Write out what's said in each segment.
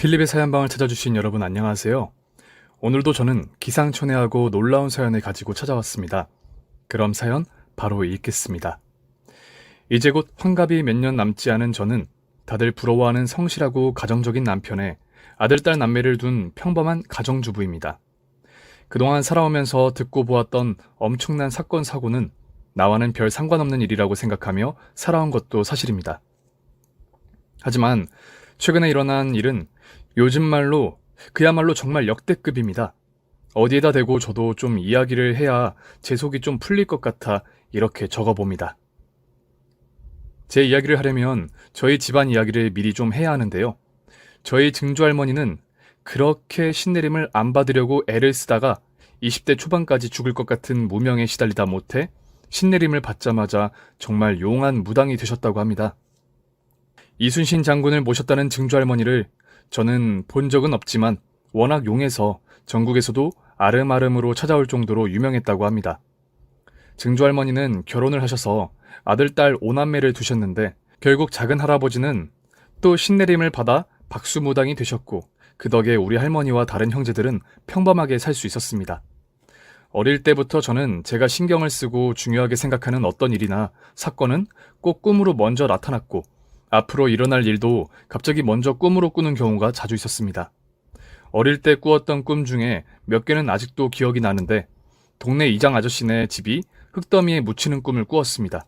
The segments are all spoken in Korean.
필립의 사연방을 찾아주신 여러분 안녕하세요. 오늘도 저는 기상천외하고 놀라운 사연을 가지고 찾아왔습니다. 그럼 사연 바로 읽겠습니다. 이제 곧 환갑이 몇 년 남지 않은 저는 다들 부러워하는 성실하고 가정적인 남편에 아들, 딸, 남매를 둔 평범한 가정주부입니다. 그동안 살아오면서 듣고 보았던 엄청난 사건, 사고는 나와는 별 상관없는 일이라고 생각하며 살아온 것도 사실입니다. 하지만 최근에 일어난 일은 요즘 말로 그야말로 정말 역대급입니다. 어디에다 대고 저도 좀 이야기를 해야 제 속이 좀 풀릴 것 같아 이렇게 적어봅니다. 제 이야기를 하려면 저희 집안 이야기를 미리 좀 해야 하는데요. 저희 증조할머니는 그렇게 신내림을 안 받으려고 애를 쓰다가 20대 초반까지 죽을 것 같은 무명에 시달리다 못해 신내림을 받자마자 정말 용한 무당이 되셨다고 합니다. 이순신 장군을 모셨다는 증조할머니를 저는 본 적은 없지만 워낙 용해서 전국에서도 아름아름으로 찾아올 정도로 유명했다고 합니다. 증조할머니는 결혼을 하셔서 아들, 딸 5남매를 두셨는데 결국 작은 할아버지는 또 신내림을 받아 박수무당이 되셨고 그 덕에 우리 할머니와 다른 형제들은 평범하게 살 수 있었습니다. 어릴 때부터 저는 제가 신경을 쓰고 중요하게 생각하는 어떤 일이나 사건은 꼭 꿈으로 먼저 나타났고 앞으로 일어날 일도 갑자기 먼저 꿈으로 꾸는 경우가 자주 있었습니다. 어릴 때 꾸었던 꿈 중에 몇 개는 아직도 기억이 나는데 동네 이장 아저씨네 집이 흙더미에 묻히는 꿈을 꾸었습니다.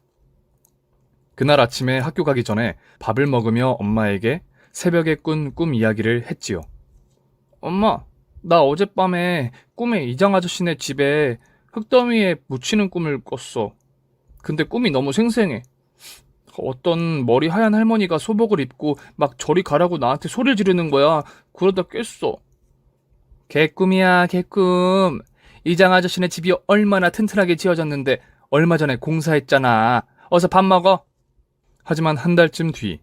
그날 아침에 학교 가기 전에 밥을 먹으며 엄마에게 새벽에 꾼 꿈 이야기를 했지요. 엄마, 나 어젯밤에 꿈에 이장 아저씨네 집에 흙더미에 묻히는 꿈을 꿨어. 근데 꿈이 너무 생생해. 어떤 머리 하얀 할머니가 소복을 입고 막 저리 가라고 나한테 소리를 지르는 거야. 그러다 깼어. 개꿈이야, 개꿈. 이장 아저씨네 집이 얼마나 튼튼하게 지어졌는데 얼마 전에 공사했잖아. 어서 밥 먹어. 하지만 한 달쯤 뒤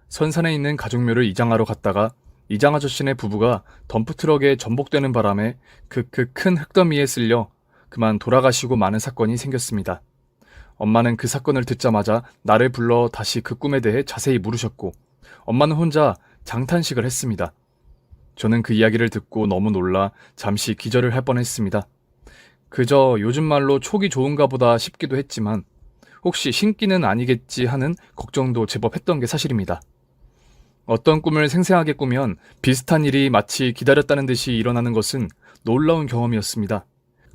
선산에 있는 가족묘를 이장하러 갔다가 이장 아저씨네 부부가 덤프트럭에 전복되는 바람에 그 큰 흙더미에 쓸려 그만 돌아가시고 마는 사건이 생겼습니다. 엄마는 그 사건을 듣자마자 나를 불러 다시 그 꿈에 대해 자세히 물으셨고 엄마는 혼자 장탄식을 했습니다. 저는 그 이야기를 듣고 너무 놀라 잠시 기절을 할 뻔했습니다. 그저 요즘 말로 촉이 좋은가 보다 싶기도 했지만 혹시 신기는 아니겠지 하는 걱정도 제법 했던 게 사실입니다. 어떤 꿈을 생생하게 꾸면 비슷한 일이 마치 기다렸다는 듯이 일어나는 것은 놀라운 경험이었습니다.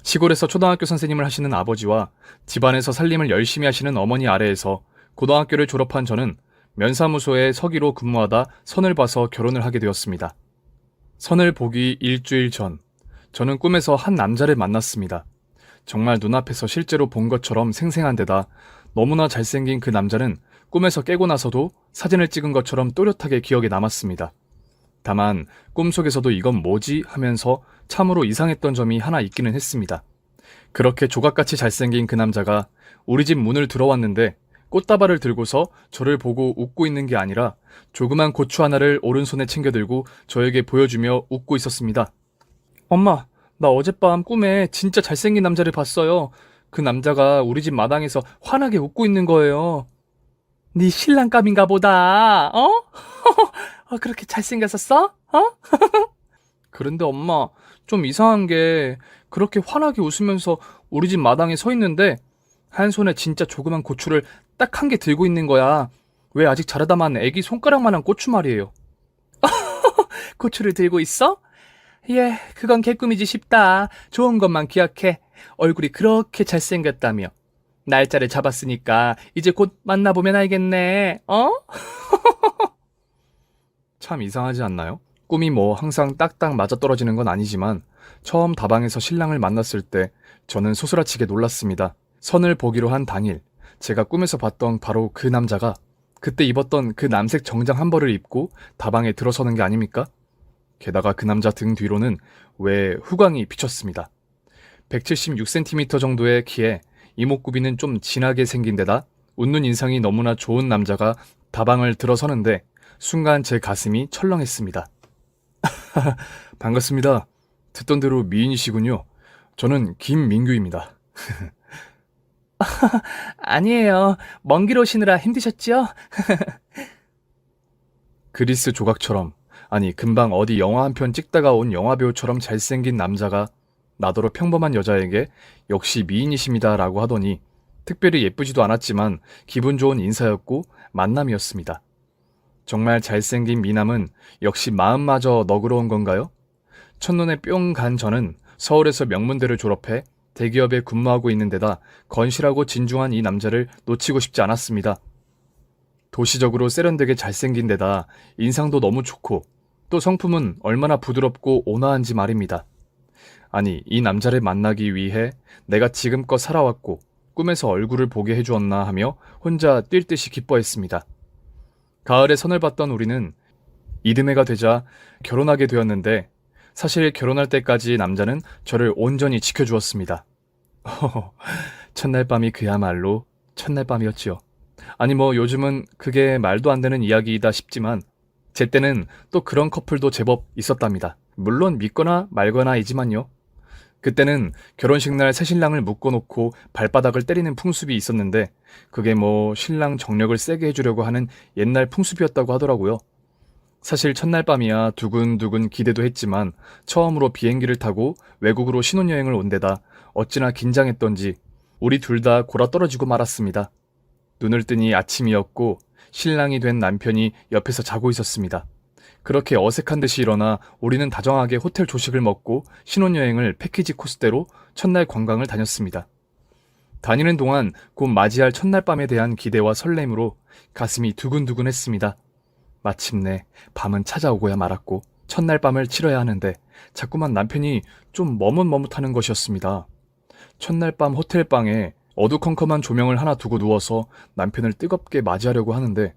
시골에서 초등학교 선생님을 하시는 아버지와 집안에서 살림을 열심히 하시는 어머니 아래에서 고등학교를 졸업한 저는 면사무소에 서기로 근무하다 선을 봐서 결혼을 하게 되었습니다. 선을 보기 일주일 전, 저는 꿈에서 한 남자를 만났습니다. 정말 눈앞에서 실제로 본 것처럼 생생한 데다 너무나 잘생긴 그 남자는 꿈에서 깨고 나서도 사진을 찍은 것처럼 또렷하게 기억에 남았습니다. 다만 꿈속에서도 이건 뭐지 하면서 참으로 이상했던 점이 하나 있기는 했습니다. 그렇게 조각같이 잘생긴 그 남자가 우리 집 문을 들어왔는데 꽃다발을 들고서 저를 보고 웃고 있는 게 아니라 조그만 고추 하나를 오른손에 챙겨 들고 저에게 보여주며 웃고 있었습니다. 엄마, 나 어젯밤 꿈에 진짜 잘생긴 남자를 봤어요. 그 남자가 우리 집 마당에서 환하게 웃고 있는 거예요. 네 신랑감인가 보다, 어? 그렇게 잘생겼었어? 어? 그런데 엄마, 좀 이상한 게 그렇게 환하게 웃으면서 우리 집 마당에 서 있는데 한 손에 진짜 조그만 고추를 딱 한 개 들고 있는 거야. 왜 아직 자라다만 애기 손가락만한 고추 말이에요. 고추를 들고 있어? 예, 그건 개꿈이지 싶다. 좋은 것만 기억해. 얼굴이 그렇게 잘생겼다며. 날짜를 잡았으니까 이제 곧 만나보면 알겠네. 어? 참 이상하지 않나요? 꿈이 뭐 항상 딱딱 맞아떨어지는 건 아니지만 처음 다방에서 신랑을 만났을 때 저는 소스라치게 놀랐습니다. 선을 보기로 한 당일 제가 꿈에서 봤던 바로 그 남자가 그때 입었던 그 남색 정장 한 벌을 입고 다방에 들어서는 게 아닙니까? 게다가 그 남자 등 뒤로는 왜 후광이 비쳤습니다. 176cm 정도의 키에 이목구비는 좀 진하게 생긴 데다 웃는 인상이 너무나 좋은 남자가 다방을 들어서는데 순간 제 가슴이 철렁했습니다. 반갑습니다. 듣던 대로 미인이시군요. 저는 김민규입니다. 아니에요. 먼 길 오시느라 힘드셨죠? 그리스 조각처럼 아니, 금방 어디 영화 한 편 찍다가 온 영화배우처럼 잘생긴 남자가 나더러 평범한 여자에게 역시 미인이십니다 라고 하더니 특별히 예쁘지도 않았지만 기분 좋은 인사였고 만남이었습니다. 정말 잘생긴 미남은 역시 마음마저 너그러운 건가요? 첫눈에 뿅 간 저는 서울에서 명문대를 졸업해 대기업에 근무하고 있는 데다 건실하고 진중한 이 남자를 놓치고 싶지 않았습니다. 도시적으로 세련되게 잘생긴 데다 인상도 너무 좋고 또 성품은 얼마나 부드럽고 온화한지 말입니다. 아니, 이 남자를 만나기 위해 내가 지금껏 살아왔고 꿈에서 얼굴을 보게 해주었나 하며 혼자 뛸 듯이 기뻐했습니다. 가을에 선을 봤던 우리는 이듬해가 되자 결혼하게 되었는데 사실 결혼할 때까지 남자는 저를 온전히 지켜주었습니다. 첫날 밤이 그야말로 첫날 밤이었지요. 아니 뭐 요즘은 그게 말도 안 되는 이야기이다 싶지만 제 때는 또 그런 커플도 제법 있었답니다. 물론 믿거나 말거나이지만요. 그때는 결혼식 날 새신랑을 묶어놓고 발바닥을 때리는 풍습이 있었는데 그게 뭐 신랑 정력을 세게 해주려고 하는 옛날 풍습이었다고 하더라고요. 사실 첫날 밤이야 두근두근 기대도 했지만 처음으로 비행기를 타고 외국으로 신혼여행을 온 데다 어찌나 긴장했던지 우리 둘 다 골아떨어지고 말았습니다. 눈을 뜨니 아침이었고 신랑이 된 남편이 옆에서 자고 있었습니다. 그렇게 어색한 듯이 일어나 우리는 다정하게 호텔 조식을 먹고 신혼여행을 패키지 코스대로 첫날 관광을 다녔습니다. 다니는 동안 곧 맞이할 첫날 밤에 대한 기대와 설렘으로 가슴이 두근두근했습니다. 마침내 밤은 찾아오고야 말았고 첫날 밤을 치러야 하는데 자꾸만 남편이 좀 머뭇머뭇하는 것이었습니다. 첫날 밤 호텔방에 어두컴컴한 조명을 하나 두고 누워서 남편을 뜨겁게 맞이하려고 하는데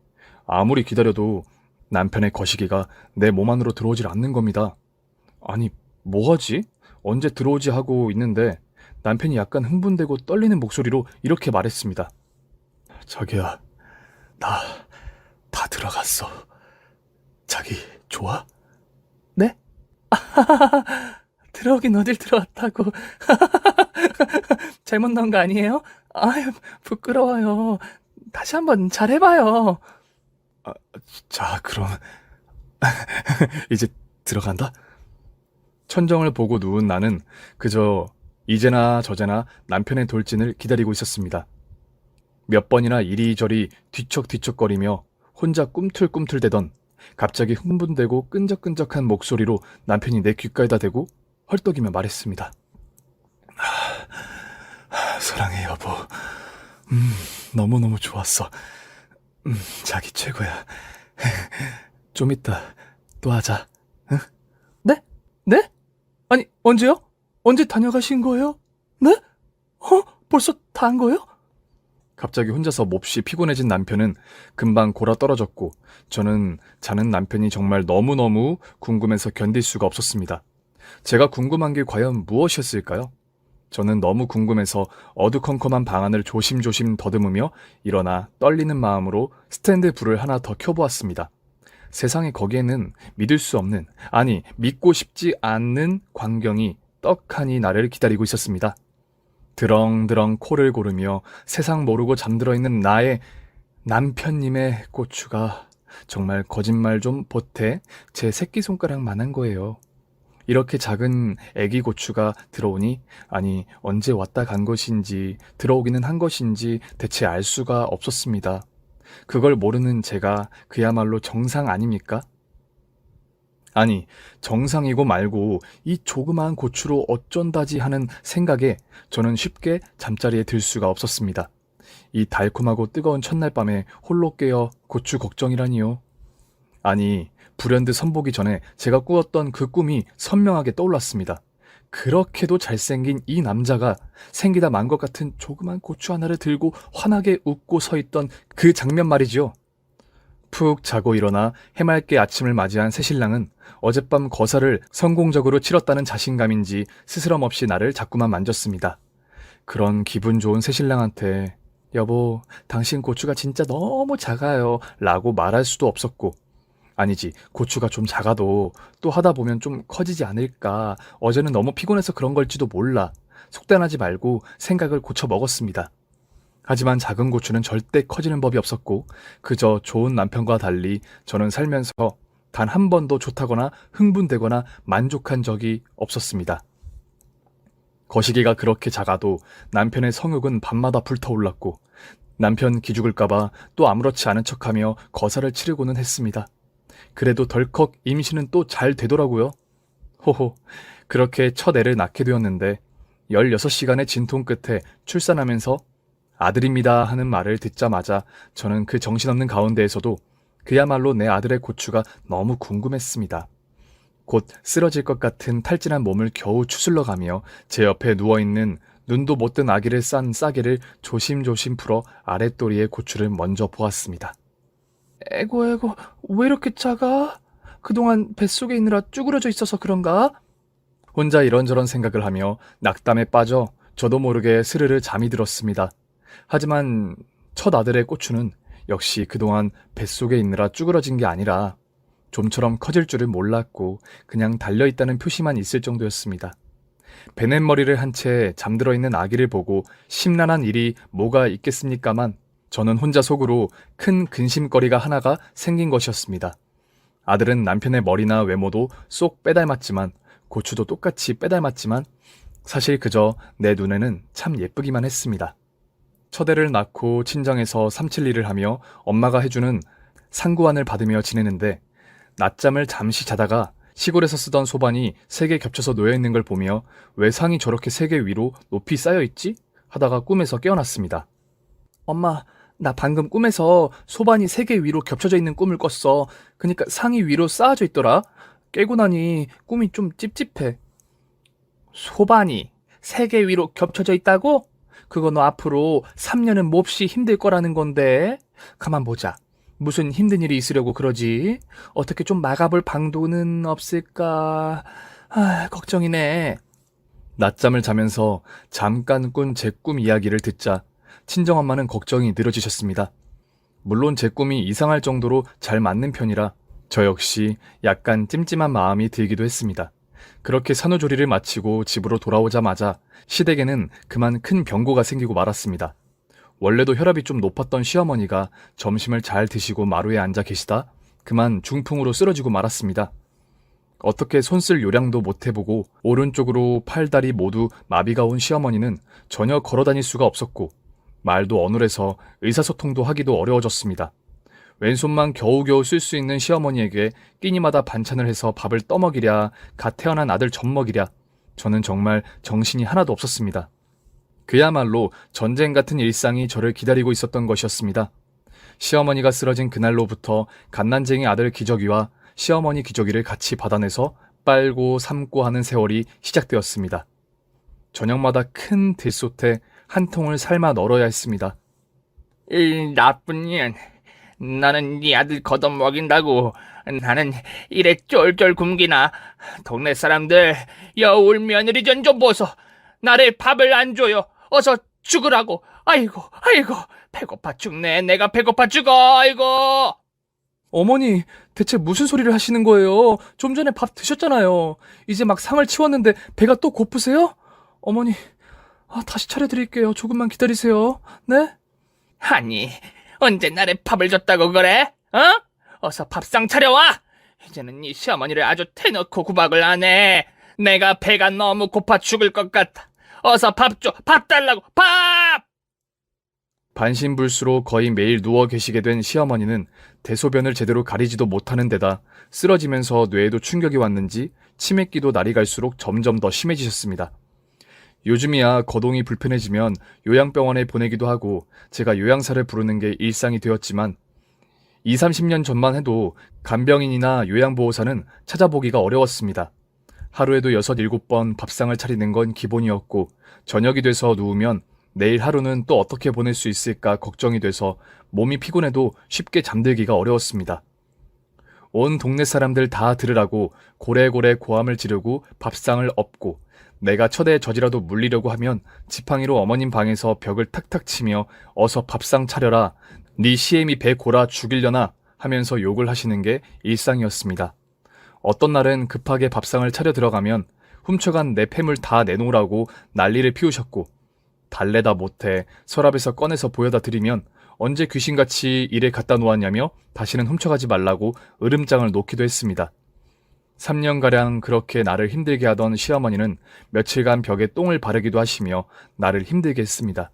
아무리 기다려도 남편의 거시기가 내 몸 안으로 들어오질 않는 겁니다. 아니, 뭐하지? 언제 들어오지 하고 있는데 남편이 약간 흥분되고 떨리는 목소리로 이렇게 말했습니다. 자기야, 나 다 들어갔어. 자기 좋아? 네? 들어오긴 어딜 들어왔다고. 잘못 넣은 거 아니에요? 아유, 부끄러워요. 다시 한번 잘해봐요. 자, 그럼 이제 들어간다? 천정을 보고 누운 나는 그저 이제나 저제나 남편의 돌진을 기다리고 있었습니다. 몇 번이나 이리저리 뒤척뒤척거리며 혼자 꿈틀꿈틀대던 갑자기 흥분되고 끈적끈적한 목소리로 남편이 내 귓가에다 대고 헐떡이며 말했습니다. 사랑해 여보. 너무너무 좋았어. 자기 최고야. 좀 이따 또 하자. 응? 네? 네? 아니 언제요? 언제 다녀가신 거예요? 네? 벌써 다 한 거예요? 갑자기 혼자서 몹시 피곤해진 남편은 금방 골아 떨어졌고 저는 자는 남편이 정말 너무너무 궁금해서 견딜 수가 없었습니다. 제가 궁금한 게 과연 무엇이었을까요? 저는 너무 궁금해서 어두컴컴한 방 안을 조심조심 더듬으며 일어나 떨리는 마음으로 스탠드 불을 하나 더 켜보았습니다. 세상에 거기에는 믿을 수 없는, 아니 믿고 싶지 않는 광경이 떡하니 나를 기다리고 있었습니다. 드렁드렁 코를 고르며 세상 모르고 잠들어 있는 나의 남편님의 고추가 정말 거짓말 좀 보태 제 새끼손가락만한 거예요. 이렇게 작은 애기 고추가 들어오니 아니 언제 왔다 간 것인지 들어오기는 한 것인지 대체 알 수가 없었습니다. 그걸 모르는 제가 그야말로 정상 아닙니까? 아니 정상이고 말고 이 조그마한 고추로 어쩐다지 하는 생각에 저는 쉽게 잠자리에 들 수가 없었습니다. 이 달콤하고 뜨거운 첫날 밤에 홀로 깨어 고추 걱정이라니요. 아니 불현듯 선보기 전에 제가 꾸었던 그 꿈이 선명하게 떠올랐습니다. 그렇게도 잘생긴 이 남자가 생기다 만 것 같은 조그만 고추 하나를 들고 환하게 웃고 서 있던 그 장면 말이지요. 푹 자고 일어나 해맑게 아침을 맞이한 새신랑은 어젯밤 거사를 성공적으로 치렀다는 자신감인지 스스럼 없이 나를 자꾸만 만졌습니다. 그런 기분 좋은 새신랑한테 여보, 당신 고추가 진짜 너무 작아요 라고 말할 수도 없었고 아니지, 고추가 좀 작아도 또 하다 보면 좀 커지지 않을까, 어제는 너무 피곤해서 그런 걸지도 몰라, 속단하지 말고 생각을 고쳐 먹었습니다. 하지만 작은 고추는 절대 커지는 법이 없었고 그저 좋은 남편과 달리 저는 살면서 단 한 번도 좋다거나 흥분되거나 만족한 적이 없었습니다. 거시기가 그렇게 작아도 남편의 성욕은 밤마다 불타올랐고 남편 기죽을까봐 또 아무렇지 않은 척하며 거사를 치르고는 했습니다. 그래도 덜컥 임신은 또 잘 되더라고요. 호호, 그렇게 첫 애를 낳게 되었는데 16시간의 진통 끝에 출산하면서 아들입니다 하는 말을 듣자마자 저는 그 정신없는 가운데에서도 그야말로 내 아들의 고추가 너무 궁금했습니다. 곧 쓰러질 것 같은 탈진한 몸을 겨우 추슬러가며 제 옆에 누워있는 눈도 못 뜬 아기를 싼 싸개를 조심조심 풀어 아랫도리의 고추를 먼저 보았습니다. 에고, 왜 이렇게 작아? 그동안 뱃속에 있느라 쭈그러져 있어서 그런가? 혼자 이런저런 생각을 하며 낙담에 빠져 저도 모르게 스르르 잠이 들었습니다. 하지만 첫 아들의 고추는 역시 그동안 뱃속에 있느라 쭈그러진 게 아니라 좀처럼 커질 줄을 몰랐고 그냥 달려있다는 표시만 있을 정도였습니다. 베넷머리를 한 채 잠들어 있는 아기를 보고 심란한 일이 뭐가 있겠습니까만 저는 혼자 속으로 큰 근심거리가 하나가 생긴 것이었습니다. 아들은 남편의 머리나 외모도 쏙 빼닮았지만 고추도 똑같이 빼닮았지만 사실 그저 내 눈에는 참 예쁘기만 했습니다. 첫애를 낳고 친정에서 삼칠리를 하며 엄마가 해주는 상구안을 받으며 지내는데 낮잠을 잠시 자다가 시골에서 쓰던 소반이 3개 겹쳐서 놓여있는 걸 보며 왜 상이 저렇게 3개 위로 높이 쌓여있지? 하다가 꿈에서 깨어났습니다. 엄마, 나 방금 꿈에서 소반이 3개 위로 겹쳐져 있는 꿈을 꿨어. 그니까 상이 위로 쌓아져 있더라. 깨고 나니 꿈이 좀 찝찝해. 소반이 3개 위로 겹쳐져 있다고? 그거 너 앞으로 3년은 몹시 힘들 거라는 건데. 가만 보자. 무슨 힘든 일이 있으려고 그러지? 어떻게 좀 막아볼 방도는 없을까? 걱정이네. 낮잠을 자면서 잠깐 꾼 제 꿈 이야기를 듣자 친정엄마는 걱정이 늘어지셨습니다. 물론 제 꿈이 이상할 정도로 잘 맞는 편이라 저 역시 약간 찜찜한 마음이 들기도 했습니다. 그렇게 산후조리를 마치고 집으로 돌아오자마자 시댁에는 그만 큰 병고가 생기고 말았습니다. 원래도 혈압이 좀 높았던 시어머니가 점심을 잘 드시고 마루에 앉아 계시다 그만 중풍으로 쓰러지고 말았습니다. 어떻게 손 쓸 요량도 못 해보고 오른쪽으로 팔다리 모두 마비가 온 시어머니는 전혀 걸어다닐 수가 없었고 말도 어눌해서 의사소통도 하기도 어려워졌습니다. 왼손만 겨우겨우 쓸 수 있는 시어머니에게 끼니마다 반찬을 해서 밥을 떠먹이랴 갓 태어난 아들 젖먹이랴 저는 정말 정신이 하나도 없었습니다. 그야말로 전쟁 같은 일상이 저를 기다리고 있었던 것이었습니다. 시어머니가 쓰러진 그날로부터 갓난쟁이 아들 기저귀와 시어머니 기저귀를 같이 받아내서 빨고 삶고 하는 세월이 시작되었습니다. 저녁마다 큰 들솥에 한 통을 삶아 널어야 했습니다. 이 나쁜 년, 나는 네 아들 걷어먹인다고 나는 이래 쫄쫄 굶기나. 동네 사람들 여울 며느리 좀 보소. 나를 밥을 안 줘요. 어서 죽으라고. 아이고 배고파 죽네. 내가 배고파 죽어. 아이고. 어머니, 대체 무슨 소리를 하시는 거예요? 좀 전에 밥 드셨잖아요. 이제 막 상을 치웠는데 배가 또 고프세요? 어머니, 다시 차려드릴게요. 조금만 기다리세요. 네? 아니, 언제 나를 밥을 줬다고 그래? 어서 밥상 차려와. 이제는 네 시어머니를 아주 대놓고 구박을 하네. 내가 배가 너무 고파 죽을 것 같아. 어서 밥 줘. 밥 달라고. 밥! 반신불수로 거의 매일 누워 계시게 된 시어머니는 대소변을 제대로 가리지도 못하는 데다 쓰러지면서 뇌에도 충격이 왔는지 치매기도 날이 갈수록 점점 더 심해지셨습니다. 요즘이야 거동이 불편해지면 요양병원에 보내기도 하고 제가 요양사를 부르는 게 일상이 되었지만 20-30년 전만 해도 간병인이나 요양보호사는 찾아보기가 어려웠습니다. 하루에도 6-7번 밥상을 차리는 건 기본이었고 저녁이 돼서 누우면 내일 하루는 또 어떻게 보낼 수 있을까 걱정이 돼서 몸이 피곤해도 쉽게 잠들기가 어려웠습니다. 온 동네 사람들 다 들으라고 고래고래 고함을 지르고 밥상을 엎고 내가 첫애 젖이라도 물리려고 하면 지팡이로 어머님 방에서 벽을 탁탁 치며 어서 밥상 차려라, 네 시애미 배 골아 죽이려나 하면서 욕을 하시는 게 일상이었습니다. 어떤 날은 급하게 밥상을 차려 들어가면 훔쳐간 내 폐물 다 내놓으라고 난리를 피우셨고 달래다 못해 서랍에서 꺼내서 보여다 드리면 언제 귀신같이 일에 갖다 놓았냐며 다시는 훔쳐가지 말라고 으름장을 놓기도 했습니다. 3년가량 그렇게 나를 힘들게 하던 시어머니는 며칠간 벽에 똥을 바르기도 하시며 나를 힘들게 했습니다.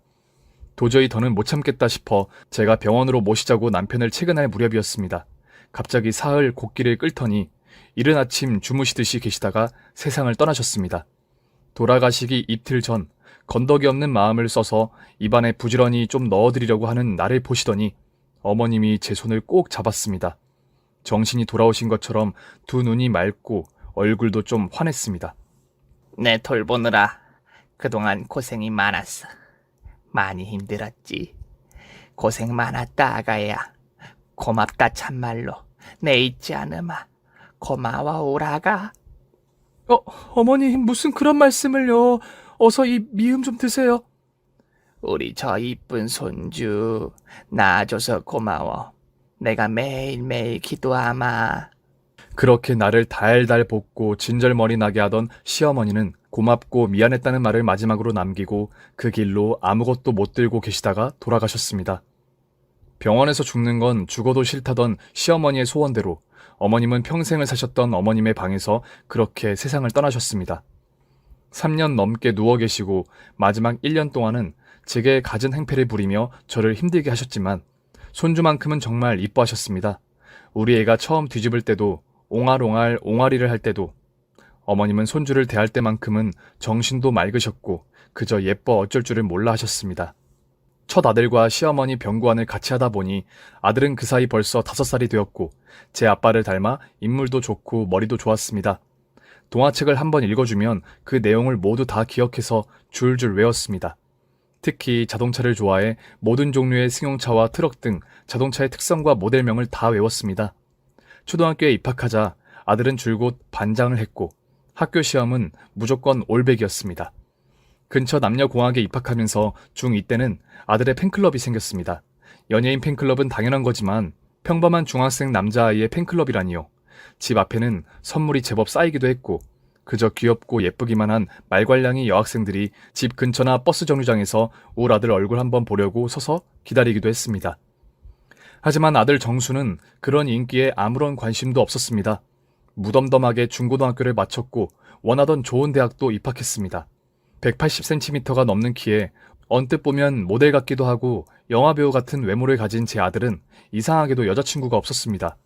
도저히 더는 못 참겠다 싶어 제가 병원으로 모시자고 남편을 채근할 무렵이었습니다. 갑자기 사흘 곡기를 끌더니 이른 아침 주무시듯이 계시다가 세상을 떠나셨습니다. 돌아가시기 이틀 전 건더기 없는 마음을 써서 입안에 부지런히 좀 넣어드리려고 하는 나를 보시더니 어머님이 제 손을 꼭 잡았습니다. 정신이 돌아오신 것처럼 두 눈이 맑고 얼굴도 좀 환했습니다. 내 돌보느라 그동안 고생이 많았어. 많이 힘들었지. 고생 많았다, 아가야. 고맙다, 참말로. 내 잊지 않으마. 고마워, 오라가. 어머니 무슨 그런 말씀을요. 어서 이 미음 좀 드세요. 우리 저 이쁜 손주 낳아줘서 고마워. 내가 매일매일 기도하마. 그렇게 나를 달달 볶고 진절머리 나게 하던 시어머니는 고맙고 미안했다는 말을 마지막으로 남기고 그 길로 아무것도 못 들고 계시다가 돌아가셨습니다. 병원에서 죽는 건 죽어도 싫다던 시어머니의 소원대로 어머님은 평생을 사셨던 어머님의 방에서 그렇게 세상을 떠나셨습니다. 3년 넘게 누워 계시고 마지막 1년 동안은 제게 갖은 행패를 부리며 저를 힘들게 하셨지만 손주만큼은 정말 이뻐하셨습니다. 우리 애가 처음 뒤집을 때도 옹알옹알 옹알이를 할 때도 어머님은 손주를 대할 때만큼은 정신도 맑으셨고 그저 예뻐 어쩔 줄을 몰라 하셨습니다. 첫 아들과 시어머니 병구안을 같이 하다 보니 아들은 그 사이 벌써 5살이 되었고 제 아빠를 닮아 인물도 좋고 머리도 좋았습니다. 동화책을 한번 읽어주면 그 내용을 모두 다 기억해서 줄줄 외웠습니다. 특히 자동차를 좋아해 모든 종류의 승용차와 트럭 등 자동차의 특성과 모델명을 다 외웠습니다. 초등학교에 입학하자 아들은 줄곧 반장을 했고 학교 시험은 무조건 올백이었습니다. 근처 남녀공학에 입학하면서 중2 때는 아들의 팬클럽이 생겼습니다. 연예인 팬클럽은 당연한 거지만 평범한 중학생 남자아이의 팬클럽이라니요. 집 앞에는 선물이 제법 쌓이기도 했고 그저 귀엽고 예쁘기만 한 말괄량이 여학생들이 집 근처나 버스 정류장에서 울 아들 얼굴 한번 보려고 서서 기다리기도 했습니다. 하지만 아들 정수는 그런 인기에 아무런 관심도 없었습니다. 무덤덤하게 중고등학교를 마쳤고 원하던 좋은 대학도 입학했습니다. 180cm가 넘는 키에 언뜻 보면 모델 같기도 하고 영화배우 같은 외모를 가진 제 아들은 이상하게도 여자친구가 없었습니다.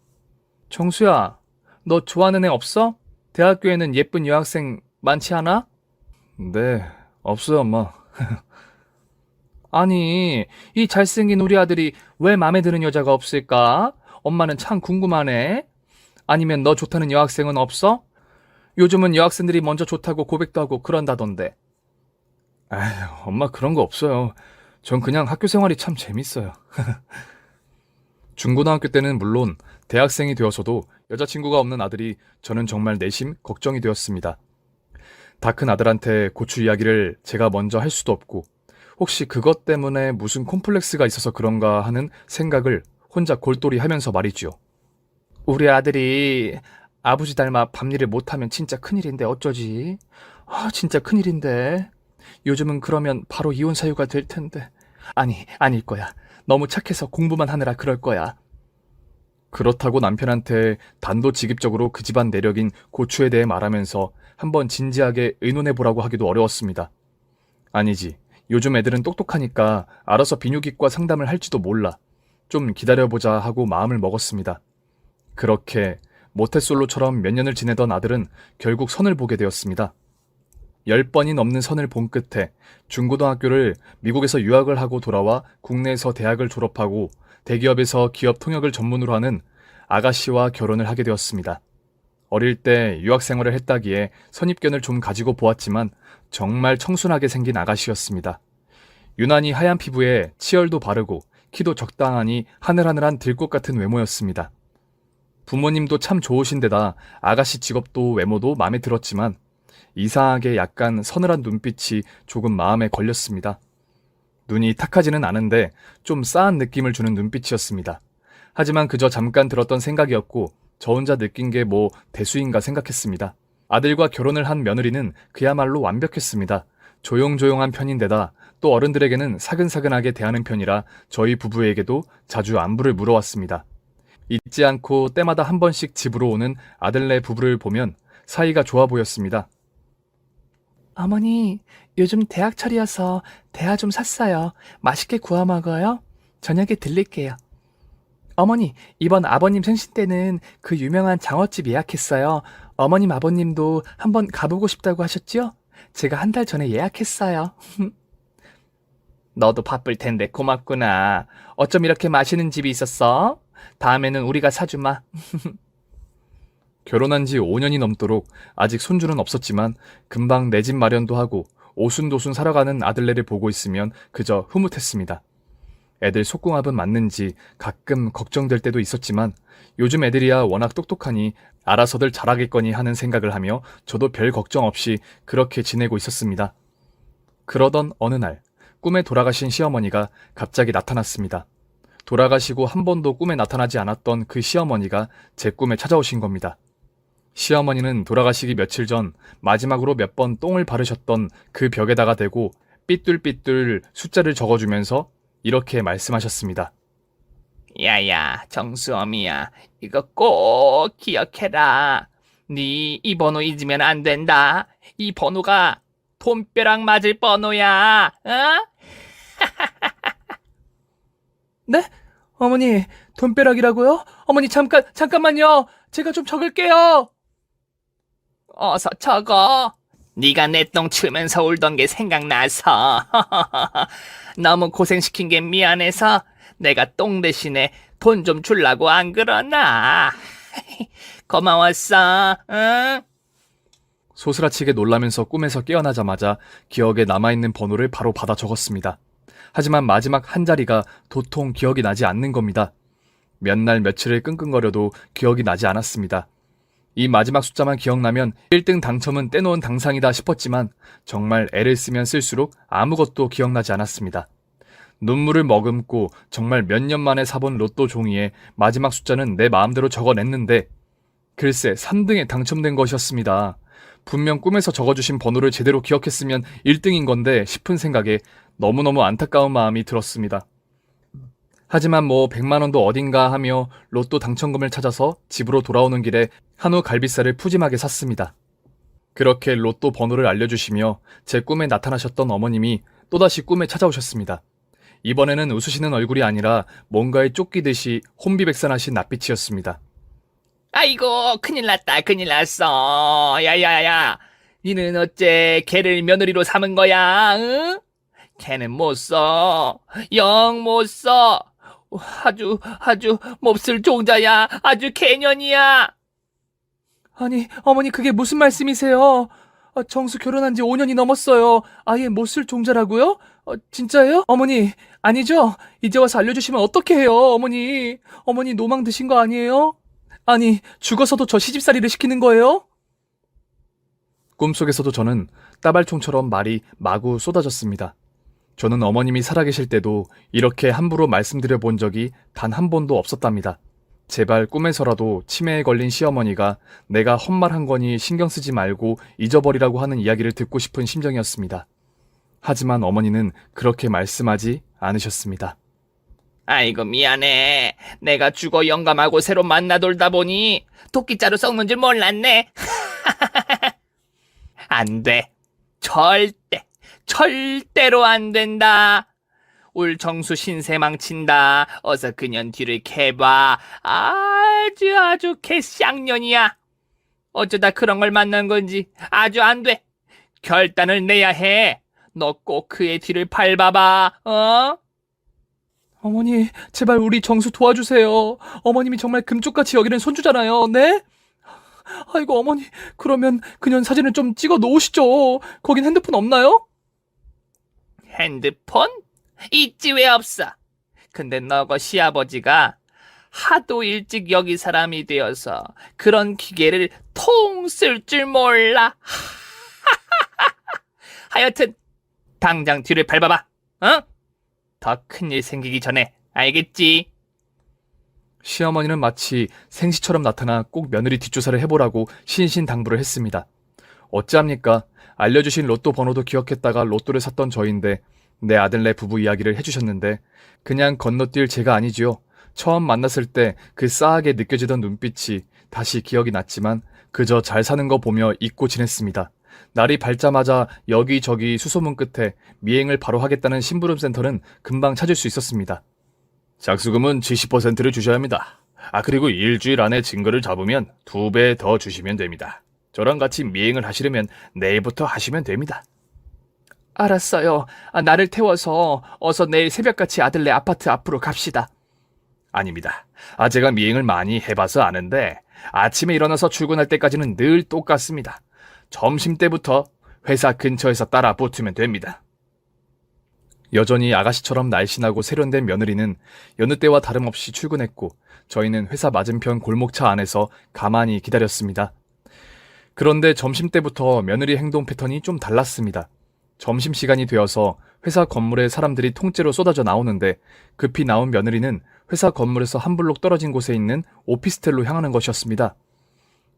정수야, 너 좋아하는 애 없어? 대학교에는 예쁜 여학생 많지 않아? 네, 없어요, 엄마. 아니, 이 잘생긴 우리 아들이 왜 마음에 드는 여자가 없을까? 엄마는 참 궁금하네. 아니면 너 좋다는 여학생은 없어? 요즘은 여학생들이 먼저 좋다고 고백도 하고 그런다던데. 아휴, 엄마 그런 거 없어요. 전 그냥 학교 생활이 참 재밌어요. 중고등학교 때는 물론 대학생이 되어서도 여자친구가 없는 아들이 저는 정말 내심 걱정이 되었습니다. 다 큰 아들한테 고추 이야기를 제가 먼저 할 수도 없고 혹시 그것 때문에 무슨 콤플렉스가 있어서 그런가 하는 생각을 혼자 골똘히 하면서 말이죠. 우리 아들이 아버지 닮아 밤일을 못하면 진짜 큰일인데 어쩌지? 진짜 큰일인데. 요즘은 그러면 바로 이혼 사유가 될 텐데. 아닐 거야. 너무 착해서 공부만 하느라 그럴 거야. 그렇다고 남편한테 단도직입적으로 그 집안 내력인 고추에 대해 말하면서 한번 진지하게 의논해보라고 하기도 어려웠습니다. 아니지. 요즘 애들은 똑똑하니까 알아서 비뇨기과 상담을 할지도 몰라. 좀 기다려보자 하고 마음을 먹었습니다. 그렇게 모태솔로처럼 몇 년을 지내던 아들은 결국 선을 보게 되었습니다. 10번이 넘는 선을 본 끝에 중고등학교를 미국에서 유학을 하고 돌아와 국내에서 대학을 졸업하고 대기업에서 기업 통역을 전문으로 하는 아가씨와 결혼을 하게 되었습니다. 어릴 때 유학 생활을 했다기에 선입견을 좀 가지고 보았지만 정말 청순하게 생긴 아가씨였습니다. 유난히 하얀 피부에 치열도 바르고 키도 적당하니 하늘하늘한 들꽃 같은 외모였습니다. 부모님도 참 좋으신데다 아가씨 직업도 외모도 마음에 들었지만 이상하게 약간 서늘한 눈빛이 조금 마음에 걸렸습니다. 눈이 탁하지는 않은데 좀 싸한 느낌을 주는 눈빛이었습니다. 하지만 그저 잠깐 들었던 생각이었고 저 혼자 느낀 게 뭐 대수인가 생각했습니다. 아들과 결혼을 한 며느리는 그야말로 완벽했습니다. 조용조용한 편인데다 또 어른들에게는 사근사근하게 대하는 편이라 저희 부부에게도 자주 안부를 물어왔습니다. 잊지 않고 때마다 한 번씩 집으로 오는 아들네 부부를 보면 사이가 좋아 보였습니다. 어머니, 요즘 대학철이어서 대하 좀 샀어요. 맛있게 구워 먹어요. 저녁에 들릴게요. 어머니, 이번 아버님 생신 때는 그 유명한 장어집 예약했어요. 어머님 아버님도 한번 가보고 싶다고 하셨죠? 제가 한 달 전에 예약했어요. 너도 바쁠 텐데 고맙구나. 어쩜 이렇게 맛있는 집이 있었어? 다음에는 우리가 사주마. 결혼한 지 5년이 넘도록 아직 손주는 없었지만 금방 내 집 마련도 하고 오순도순 살아가는 아들네를 보고 있으면 그저 흐뭇했습니다. 애들 속궁합은 맞는지 가끔 걱정될 때도 있었지만 요즘 애들이야 워낙 똑똑하니 알아서들 잘하겠거니 하는 생각을 하며 저도 별 걱정 없이 그렇게 지내고 있었습니다. 그러던 어느 날 꿈에 돌아가신 시어머니가 갑자기 나타났습니다. 돌아가시고 한 번도 꿈에 나타나지 않았던 그 시어머니가 제 꿈에 찾아오신 겁니다. 시어머니는 돌아가시기 며칠 전 마지막으로 몇 번 똥을 바르셨던 그 벽에다가 대고 삐뚤삐뚤 숫자를 적어주면서 이렇게 말씀하셨습니다. 야야, 정수엄이야. 이거 꼭 기억해라. 네 이 번호 잊으면 안 된다. 이 번호가 돈벼락 맞을 번호야. 어? 네? 어머니, 돈벼락이라고요? 어머니, 잠깐만요. 제가 좀 적을게요. 어서 적어. 네가 내 똥 치우면서 울던 게 생각나서. 너무 고생시킨 게 미안해서 내가 똥 대신에 돈 좀 주려고 안 그러나. 고마웠어. 응? 소스라치게 놀라면서 꿈에서 깨어나자마자 기억에 남아있는 번호를 바로 받아 적었습니다. 하지만 마지막 한 자리가 도통 기억이 나지 않는 겁니다. 몇 날 며칠을 끙끙거려도 기억이 나지 않았습니다. 이 마지막 숫자만 기억나면 1등 당첨은 떼놓은 당상이다 싶었지만 정말 애를 쓰면 쓸수록 아무것도 기억나지 않았습니다. 눈물을 머금고 정말 몇 년 만에 사본 로또 종이에 마지막 숫자는 내 마음대로 적어냈는데 글쎄 3등에 당첨된 것이었습니다. 분명 꿈에서 적어주신 번호를 제대로 기억했으면 1등인 건데 싶은 생각에 너무너무 안타까운 마음이 들었습니다. 하지만 100만 원도 어딘가 하며 로또 당첨금을 찾아서 집으로 돌아오는 길에 한우 갈비살을 푸짐하게 샀습니다. 그렇게 로또 번호를 알려주시며 제 꿈에 나타나셨던 어머님이 또다시 꿈에 찾아오셨습니다. 이번에는 웃으시는 얼굴이 아니라 뭔가에 쫓기듯이 혼비백산하신 낯빛이었습니다. 아이고, 큰일 났다, 큰일 났어. 야야야, 니는 어째 걔를 며느리로 삼은 거야, 응? 걔는 못 써. 영 못 써. 아주 몹쓸 종자야. 아주 개년이야. 아니, 어머니, 그게 무슨 말씀이세요? 정수 결혼한 지 5년이 넘었어요. 아예 못쓸 종자라고요? 진짜예요? 어머니, 아니죠? 이제 와서 알려주시면 어떻게 해요, 어머니? 어머니 노망 드신 거 아니에요? 아니, 죽어서도 저 시집살이를 시키는 거예요? 꿈속에서도 저는 따발총처럼 말이 마구 쏟아졌습니다. 저는 어머님이 살아계실 때도 이렇게 함부로 말씀드려 본 적이 단 한 번도 없었답니다. 제발 꿈에서라도 치매에 걸린 시어머니가 내가 헛말한 거니 신경 쓰지 말고 잊어버리라고 하는 이야기를 듣고 싶은 심정이었습니다. 하지만 어머니는 그렇게 말씀하지 않으셨습니다. 아이고, 미안해. 내가 죽어 영감하고 새로 만나 돌다 보니 도끼자루 썩는 줄 몰랐네. 안 돼. 절대로 안 된다. 울 정수 신세 망친다. 어서 그년 뒤를 캐봐. 아주 개쌍년이야. 어쩌다 그런 걸 만난 건지 아주 안 돼. 결단을 내야 해. 너 꼭 그의 뒤를 밟아봐. 어? 어머니, 제발 우리 정수 도와주세요. 어머님이 정말 금쪽같이 여기는 손주잖아요, 네? 아이고, 어머니, 그러면 그년 사진을 좀 찍어 놓으시죠. 거긴 핸드폰 없나요? 핸드폰? 있지 왜 없어? 근데 너거 시아버지가 하도 일찍 여기 사람이 되어서 그런 기계를 통 쓸 줄 몰라. 하여튼 당장 뒤를 밟아봐. 어? 더 큰일 생기기 전에. 알겠지? 시어머니는 마치 생시처럼 나타나 꼭 며느리 뒷조사를 해보라고 신신당부를 했습니다. 어찌합니까? 알려주신 로또 번호도 기억했다가 로또를 샀던 저인데 내 아들네 부부 이야기를 해주셨는데 그냥 건너뛸 제가 아니지요. 처음 만났을 때 그 싸하게 느껴지던 눈빛이 다시 기억이 났지만 그저 잘 사는 거 보며 잊고 지냈습니다. 날이 밝자마자 여기저기 수소문 끝에 미행을 바로 하겠다는 심부름센터는 금방 찾을 수 있었습니다. 작수금은 70%를 주셔야 합니다. 그리고 일주일 안에 증거를 잡으면 2배 더 주시면 됩니다. 저랑 같이 미행을 하시려면 내일부터 하시면 됩니다. 알았어요. 나를 태워서 어서 내일 새벽같이 아들네 아파트 앞으로 갑시다. 아닙니다. 제가 미행을 많이 해봐서 아는데 아침에 일어나서 출근할 때까지는 늘 똑같습니다. 점심때부터 회사 근처에서 따라 붙으면 됩니다. 여전히 아가씨처럼 날씬하고 세련된 며느리는 여느 때와 다름없이 출근했고 저희는 회사 맞은편 골목차 안에서 가만히 기다렸습니다. 그런데 점심때부터 며느리 행동 패턴이 좀 달랐습니다. 점심시간이 되어서 회사 건물에 사람들이 통째로 쏟아져 나오는데 급히 나온 며느리는 회사 건물에서 한 블록 떨어진 곳에 있는 오피스텔로 향하는 것이었습니다.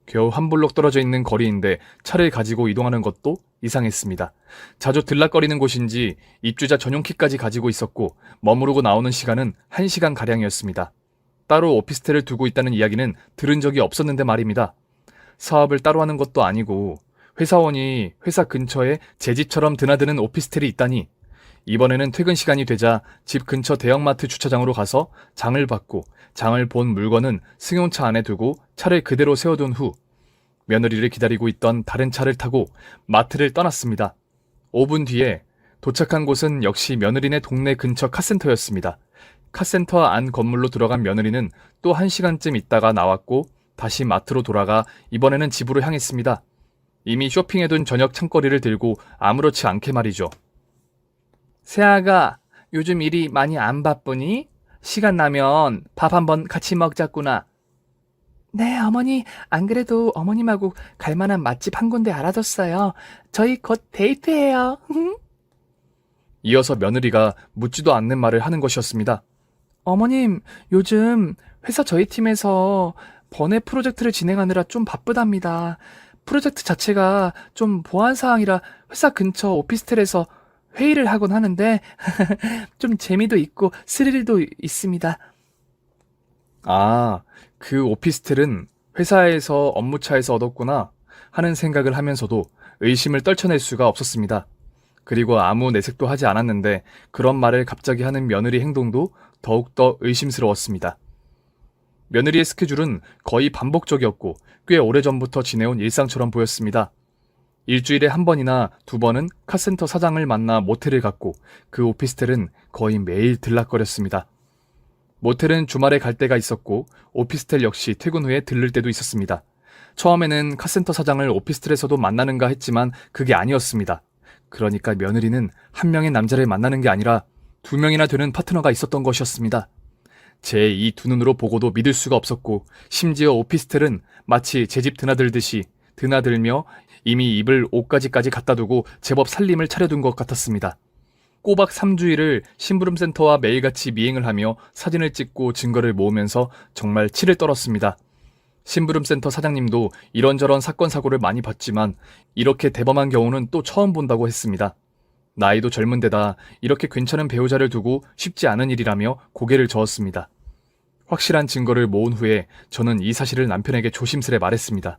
겨우 한 블록 떨어져 있는 거리인데 차를 가지고 이동하는 것도 이상했습니다. 자주 들락거리는 곳인지 입주자 전용 키까지 가지고 있었고 머무르고 나오는 시간은 1시간가량이었습니다. 따로 오피스텔을 두고 있다는 이야기는 들은 적이 없었는데 말입니다. 사업을 따로 하는 것도 아니고 회사원이 회사 근처에 제 집처럼 드나드는 오피스텔이 있다니 이번에는 퇴근 시간이 되자 집 근처 대형마트 주차장으로 가서 장을 받고 장을 본 물건은 승용차 안에 두고 차를 그대로 세워둔 후 며느리를 기다리고 있던 다른 차를 타고 마트를 떠났습니다. 5분 뒤에 도착한 곳은 역시 며느리네 동네 근처 카센터였습니다. 카센터 안 건물로 들어간 며느리는 또 1시간쯤 있다가 나왔고 다시 마트로 돌아가 이번에는 집으로 향했습니다. 이미 쇼핑해둔 저녁 창거리를 들고 아무렇지 않게 말이죠. 새아가 요즘 일이 많이 안 바쁘니? 시간 나면 밥 한번 같이 먹자꾸나. 네, 어머니. 안 그래도 어머님하고 갈 만한 맛집 한 군데 알아뒀어요. 저희 곧 데이트해요. 이어서 며느리가 묻지도 않는 말을 하는 것이었습니다. 어머님, 요즘 회사 저희 팀에서 번외 프로젝트를 진행하느라 좀 바쁘답니다. 프로젝트 자체가 좀 보안 사항이라 회사 근처 오피스텔에서 회의를 하곤 하는데 좀 재미도 있고 스릴도 있습니다. 그 오피스텔은 회사에서 업무차에서 얻었구나 하는 생각을 하면서도 의심을 떨쳐낼 수가 없었습니다. 그리고 아무 내색도 하지 않았는데 그런 말을 갑자기 하는 며느리 행동도 더욱더 의심스러웠습니다. 며느리의 스케줄은 거의 반복적이었고 꽤 오래전부터 지내온 일상처럼 보였습니다. 일주일에 한 번이나 2번은 카센터 사장을 만나 모텔을 갔고 그 오피스텔은 거의 매일 들락거렸습니다. 모텔은 주말에 갈 때가 있었고 오피스텔 역시 퇴근 후에 들를 때도 있었습니다. 처음에는 카센터 사장을 오피스텔에서도 만나는가 했지만 그게 아니었습니다. 그러니까 며느리는 한 명의 남자를 만나는 게 아니라 2명이나 되는 파트너가 있었던 것이었습니다. 제 이 두 눈으로 보고도 믿을 수가 없었고 심지어 오피스텔은 마치 제 집 드나들듯이 드나들며 이미 입을 옷가지까지 갖다 두고 제법 살림을 차려둔 것 같았습니다. 꼬박 3주일을 심부름센터와 매일같이 미행을 하며 사진을 찍고 증거를 모으면서 정말 치를 떨었습니다. 심부름센터 사장님도 이런저런 사건 사고를 많이 봤지만 이렇게 대범한 경우는 또 처음 본다고 했습니다. 나이도 젊은 데다 이렇게 괜찮은 배우자를 두고 쉽지 않은 일이라며 고개를 저었습니다. 확실한 증거를 모은 후에 저는 이 사실을 남편에게 조심스레 말했습니다.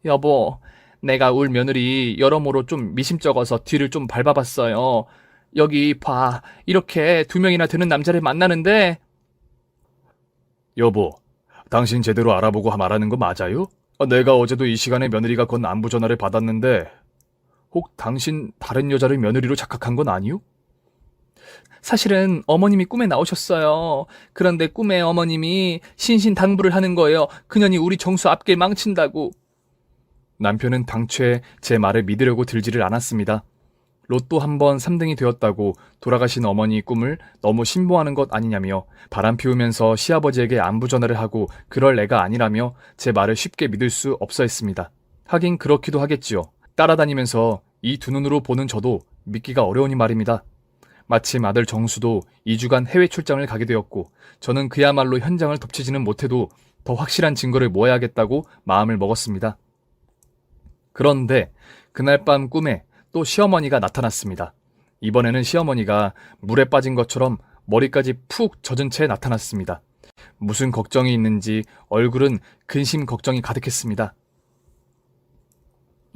여보, 내가 울 며느리 여러모로 좀 미심쩍어서 뒤를 좀 밟아봤어요. 여기 봐, 이렇게 2명이나 되는 남자를 만나는데. 여보, 당신 제대로 알아보고 말하는 거 맞아요? 내가 어제도 이 시간에 며느리가 건 안부 전화를 받았는데 혹 당신 다른 여자를 며느리로 착각한 건 아니요? 사실은 어머님이 꿈에 나오셨어요. 그런데 꿈에 어머님이 신신당부를 하는 거예요. 그년이 우리 정수 앞길 망친다고. 남편은 당최 제 말을 믿으려고 들지를 않았습니다. 로또 한 번 3등이 되었다고 돌아가신 어머니 꿈을 너무 신봉하는 것 아니냐며 바람 피우면서 시아버지에게 안부 전화를 하고 그럴 애가 아니라며 제 말을 쉽게 믿을 수 없어 했습니다. 하긴 그렇기도 하겠지요. 따라다니면서 이 두 눈으로 보는 저도 믿기가 어려우니 말입니다. 마침 아들 정수도 2주간 해외 출장을 가게 되었고 저는 그야말로 현장을 덮치지는 못해도 더 확실한 증거를 모아야겠다고 마음을 먹었습니다. 그런데 그날 밤 꿈에 또 시어머니가 나타났습니다. 이번에는 시어머니가 물에 빠진 것처럼 머리까지 푹 젖은 채 나타났습니다. 무슨 걱정이 있는지 얼굴은 근심 걱정이 가득했습니다.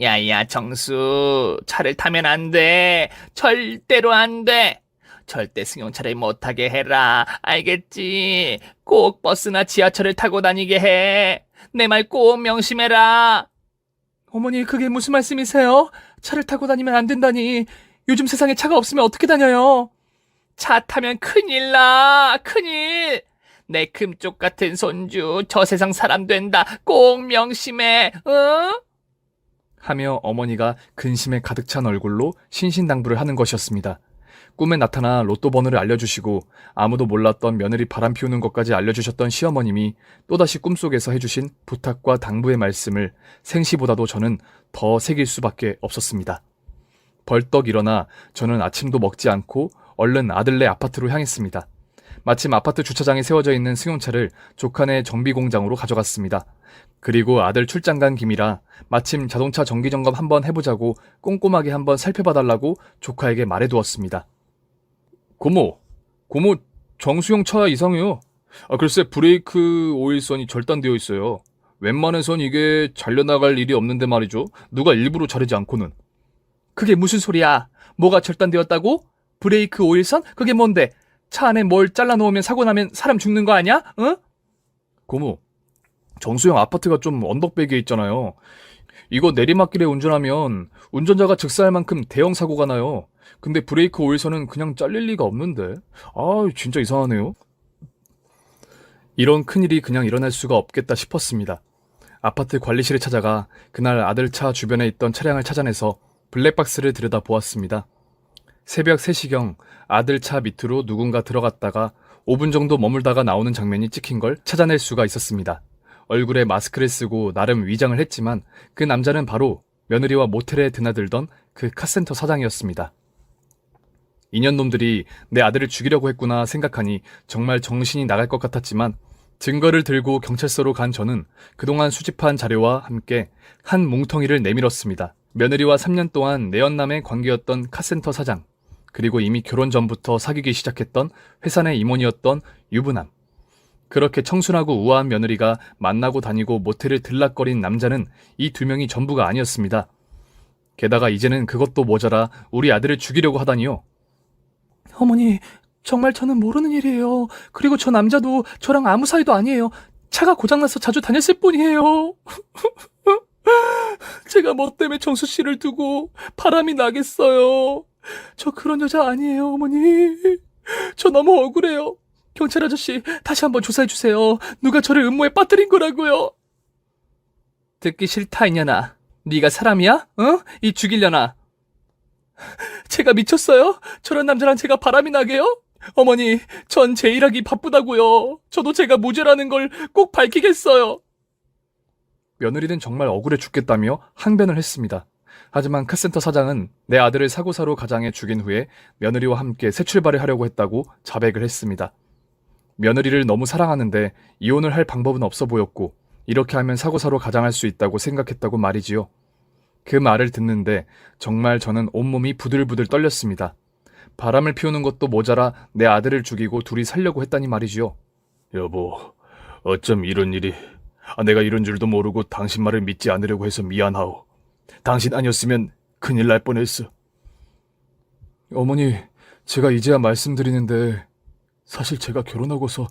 야야, 정수, 차를 타면 안 돼. 절대로 안 돼. 절대 승용차를 못 타게 해라. 알겠지? 꼭 버스나 지하철을 타고 다니게 해. 내 말 꼭 명심해라. 어머니, 그게 무슨 말씀이세요? 차를 타고 다니면 안 된다니. 요즘 세상에 차가 없으면 어떻게 다녀요? 차 타면 큰일 나. 큰일. 내 금쪽 같은 손주 저 세상 사람 된다. 꼭 명심해. 응? 하며 어머니가 근심에 가득 찬 얼굴로 신신당부를 하는 것이었습니다. 꿈에 나타나 로또 번호를 알려주시고 아무도 몰랐던 며느리 바람 피우는 것까지 알려주셨던 시어머님이 또다시 꿈속에서 해주신 부탁과 당부의 말씀을 생시보다도 저는 더 새길 수밖에 없었습니다. 벌떡 일어나 저는 아침도 먹지 않고 얼른 아들네 아파트로 향했습니다. 마침 아파트 주차장에 세워져 있는 승용차를 조카네 정비공장으로 가져갔습니다. 그리고 아들 출장 간 김이라 마침 자동차 정기점검 한번 해보자고 꼼꼼하게 한번 살펴봐달라고 조카에게 말해두었습니다. 고모, 정수형 차 이상해요. 글쎄 브레이크 오일선이 절단되어 있어요. 웬만해선 이게 잘려나갈 일이 없는데 말이죠. 누가 일부러 자르지 않고는. 그게 무슨 소리야? 뭐가 절단되었다고? 브레이크 오일선? 그게 뭔데? 차 안에 뭘 잘라놓으면 사고 나면 사람 죽는 거 아니야? 응? 고모, 정수형 아파트가 좀 언덕배기에 있잖아요. 이거 내리막길에 운전하면 운전자가 즉사할 만큼 대형 사고가 나요. 근데 브레이크 오일선은 그냥 잘릴 리가 없는데. 진짜 이상하네요. 이런 큰일이 그냥 일어날 수가 없겠다 싶었습니다. 아파트 관리실에 찾아가 그날 아들 차 주변에 있던 차량을 찾아내서 블랙박스를 들여다보았습니다. 새벽 3시경 아들 차 밑으로 누군가 들어갔다가 5분 정도 머물다가 나오는 장면이 찍힌 걸 찾아낼 수가 있었습니다. 얼굴에 마스크를 쓰고 나름 위장을 했지만 그 남자는 바로 며느리와 모텔에 드나들던 그 카센터 사장이었습니다. 인연놈들이 내 아들을 죽이려고 했구나 생각하니 정말 정신이 나갈 것 같았지만 증거를 들고 경찰서로 간 저는 그동안 수집한 자료와 함께 한 뭉텅이를 내밀었습니다. 며느리와 3년 동안 내연남의 관계였던 카센터 사장, 그리고 이미 결혼 전부터 사귀기 시작했던 회사 내 임원이었던 유부남. 그렇게 청순하고 우아한 며느리가 만나고 다니고 모텔을 들락거린 남자는 이 2명이 전부가 아니었습니다. 게다가 이제는 그것도 모자라 우리 아들을 죽이려고 하다니요. 어머니, 정말 저는 모르는 일이에요. 그리고 저 남자도 저랑 아무 사이도 아니에요. 차가 고장나서 자주 다녔을 뿐이에요. 제가 뭐 때문에 정수 씨를 두고 바람이 나겠어요. 저 그런 여자 아니에요, 어머니. 저 너무 억울해요. 경찰 아저씨, 다시 한번 조사해주세요. 누가 저를 음모에 빠뜨린 거라고요. 듣기 싫다, 이년아. 네가 사람이야? 어? 이 죽이려나? 제가 미쳤어요? 저런 남자랑 제가 바람이 나게요? 어머니, 전 제 일하기 바쁘다고요. 저도 제가 무죄라는 걸 꼭 밝히겠어요. 며느리는 정말 억울해 죽겠다며 항변을 했습니다. 하지만 카센터 사장은 내 아들을 사고사로 가장해 죽인 후에 며느리와 함께 새 출발을 하려고 했다고 자백을 했습니다. 며느리를 너무 사랑하는데 이혼을 할 방법은 없어 보였고 이렇게 하면 사고사로 가장할 수 있다고 생각했다고 말이지요. 그 말을 듣는데 정말 저는 온몸이 부들부들 떨렸습니다. 바람을 피우는 것도 모자라 내 아들을 죽이고 둘이 살려고 했다니 말이지요. 여보, 어쩜 이런 일이... 내가 이런 줄도 모르고 당신 말을 믿지 않으려고 해서 미안하오. 당신 아니었으면 큰일 날 뻔했어. 어머니, 제가 이제야 말씀드리는데 사실 제가 결혼하고서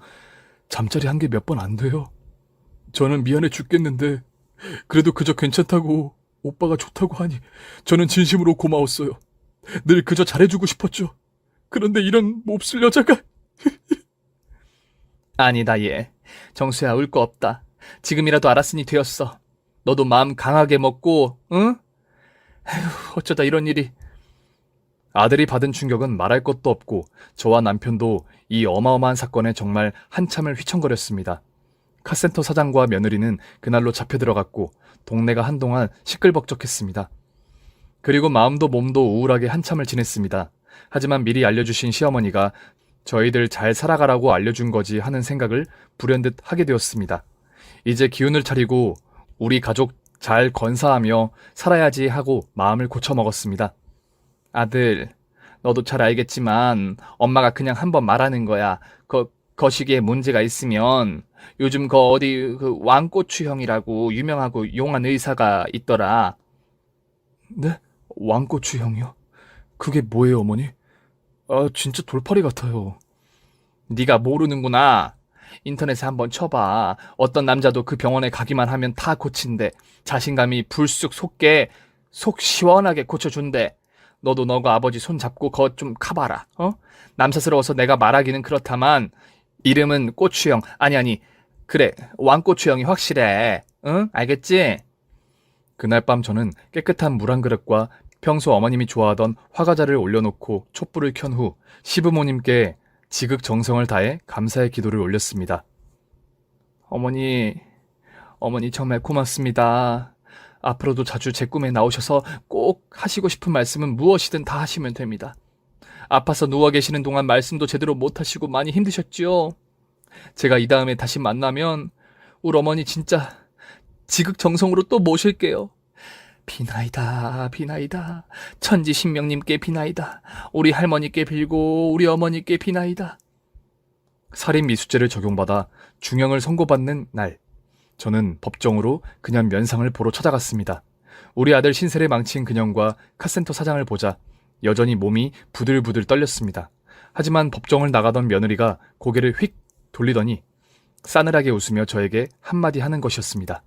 잠자리 한 게 몇 번 안 돼요. 저는 미안해 죽겠는데 그래도 그저 괜찮다고 오빠가 좋다고 하니 저는 진심으로 고마웠어요. 늘 그저 잘해주고 싶었죠. 그런데 이런 몹쓸 여자가... 아니다, 얘. 정수야, 울 거 없다. 지금이라도 알았으니 되었어. 너도 마음 강하게 먹고, 응? 에휴, 어쩌다 이런 일이... 아들이 받은 충격은 말할 것도 없고 저와 남편도 이 어마어마한 사건에 정말 한참을 휘청거렸습니다. 카센터 사장과 며느리는 그날로 잡혀 들어갔고 동네가 한동안 시끌벅적했습니다. 그리고 마음도 몸도 우울하게 한참을 지냈습니다. 하지만 미리 알려주신 시어머니가 저희들 잘 살아가라고 알려준 거지 하는 생각을 불현듯 하게 되었습니다. 이제 기운을 차리고 우리 가족 잘 건사하며 살아야지 하고 마음을 고쳐먹었습니다. 아들, 너도 잘 알겠지만 엄마가 그냥 한번 말하는 거야. 거시기에 문제가 있으면 요즘 어디 왕고추형이라고 유명하고 용한 의사가 있더라. 네? 왕고추형이요? 그게 뭐예요, 어머니? 아, 진짜 돌팔이 같아요. 네가 모르는구나. 인터넷에 한번 쳐봐. 어떤 남자도 그 병원에 가기만 하면 다 고친대. 자신감이 불쑥 솟게 속 시원하게 고쳐준대. 너도 너가 아버지 손 잡고 거 좀 가봐라. 남사스러워서 내가 말하기는 그렇다만 이름은 고추형. 아니 그래 왕고추형이 확실해. 응? 알겠지? 그날 밤 저는 깨끗한 물 한 그릇과 평소 어머님이 좋아하던 화과자를 올려놓고 촛불을 켠 후 시부모님께 지극정성을 다해 감사의 기도를 올렸습니다. 어머니 정말 고맙습니다. 앞으로도 자주 제 꿈에 나오셔서 꼭 하시고 싶은 말씀은 무엇이든 다 하시면 됩니다. 아파서 누워 계시는 동안 말씀도 제대로 못 하시고 많이 힘드셨지요? 제가 이 다음에 다시 만나면 우리 어머니 진짜 지극정성으로 또 모실게요. 비나이다. 천지신명님께 비나이다. 우리 할머니께 빌고 우리 어머니께 비나이다. 살인미수죄를 적용받아 중형을 선고받는 날, 저는 법정으로 그냥 면상을 보러 찾아갔습니다. 우리 아들 신세를 망친 그년과 카센터 사장을 보자 여전히 몸이 부들부들 떨렸습니다. 하지만 법정을 나가던 며느리가 고개를 휙 돌리더니 싸늘하게 웃으며 저에게 한마디 하는 것이었습니다.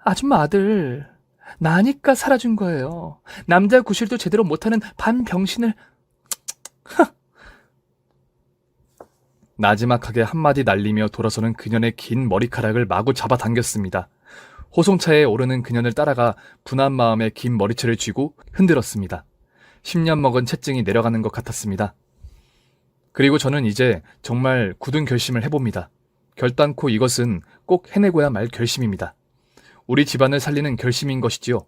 아줌마 아들. 나니까 살아준 거예요. 남자 구실도 제대로 못하는 반병신을. 나지막하게 한마디 날리며 돌아서는 그년의 긴 머리카락을 마구 잡아당겼습니다. 호송차에 오르는 그년을 따라가 분한 마음에 긴 머리채를 쥐고 흔들었습니다. 10년 먹은 채증이 내려가는 것 같았습니다. 그리고 저는 이제 정말 굳은 결심을 해봅니다. 결단코 이것은 꼭 해내고야 말 결심입니다. 우리 집안을 살리는 결심인 것이지요.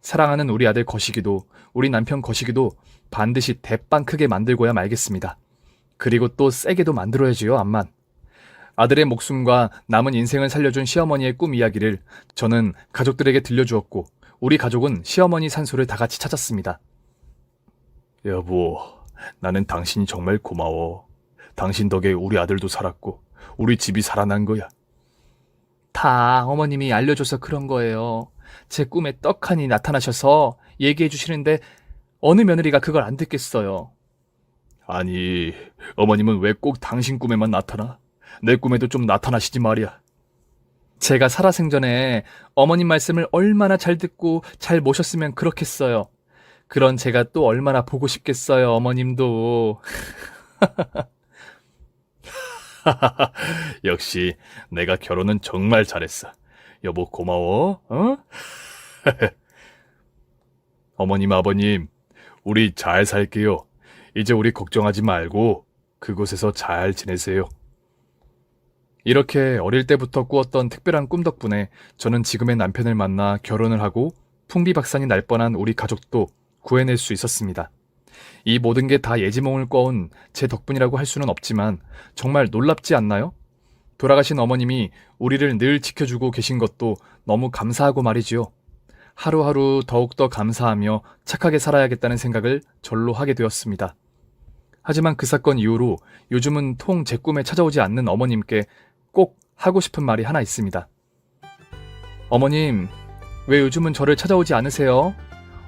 사랑하는 우리 아들 거시기도 우리 남편 거시기도 반드시 대빵 크게 만들고야 말겠습니다. 그리고 또 세게도 만들어야지요, 암만. 아들의 목숨과 남은 인생을 살려준 시어머니의 꿈 이야기를 저는 가족들에게 들려주었고 우리 가족은 시어머니 산소를 다 같이 찾았습니다. 여보, 나는 당신이 정말 고마워. 당신 덕에 우리 아들도 살았고 우리 집이 살아난 거야. 다 어머님이 알려줘서 그런 거예요. 제 꿈에 떡하니 나타나셔서 얘기해 주시는데 어느 며느리가 그걸 안 듣겠어요. 아니, 어머님은 왜 꼭 당신 꿈에만 나타나? 내 꿈에도 좀 나타나시지 말이야. 제가 살아생전에 어머님 말씀을 얼마나 잘 듣고 잘 모셨으면 그렇겠어요. 그런 제가 또 얼마나 보고 싶겠어요, 어머님도. 역시 내가 결혼은 정말 잘했어. 여보 고마워. 어? 어머님, 아버님, 우리 잘 살게요. 이제 우리 걱정하지 말고 그곳에서 잘 지내세요. 이렇게 어릴 때부터 꾸었던 특별한 꿈 덕분에 저는 지금의 남편을 만나 결혼을 하고 풍비박산이 날 뻔한 우리 가족도 구해낼 수 있었습니다. 이 모든 게 다 예지몽을 꿔온 제 덕분이라고 할 수는 없지만 정말 놀랍지 않나요? 돌아가신 어머님이 우리를 늘 지켜주고 계신 것도 너무 감사하고 말이지요. 하루하루 더욱더 감사하며 착하게 살아야겠다는 생각을 절로 하게 되었습니다. 하지만 그 사건 이후로 요즘은 통 제 꿈에 찾아오지 않는 어머님께 꼭 하고 싶은 말이 하나 있습니다. 어머님, 왜 요즘은 저를 찾아오지 않으세요?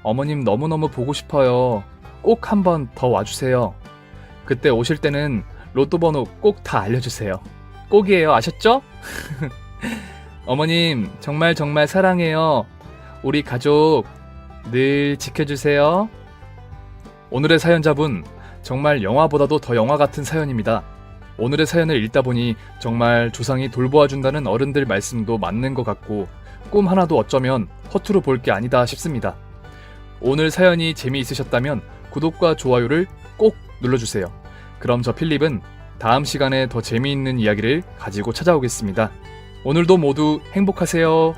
어머님 너무너무 보고 싶어요. 꼭 한번 더 와주세요. 그때 오실 때는 로또 번호 꼭 다 알려주세요. 꼭이에요, 아셨죠? 어머님, 정말 정말 사랑해요. 우리 가족 늘 지켜주세요. 오늘의 사연자분, 정말 영화보다도 더 영화 같은 사연입니다. 오늘의 사연을 읽다 보니 정말 조상이 돌보아준다는 어른들 말씀도 맞는 것 같고 꿈 하나도 어쩌면 허투루 볼 게 아니다 싶습니다. 오늘 사연이 재미있으셨다면 구독과 좋아요를 꼭 눌러주세요. 그럼 저 필립은 다음 시간에 더 재미있는 이야기를 가지고 찾아오겠습니다. 오늘도 모두 행복하세요.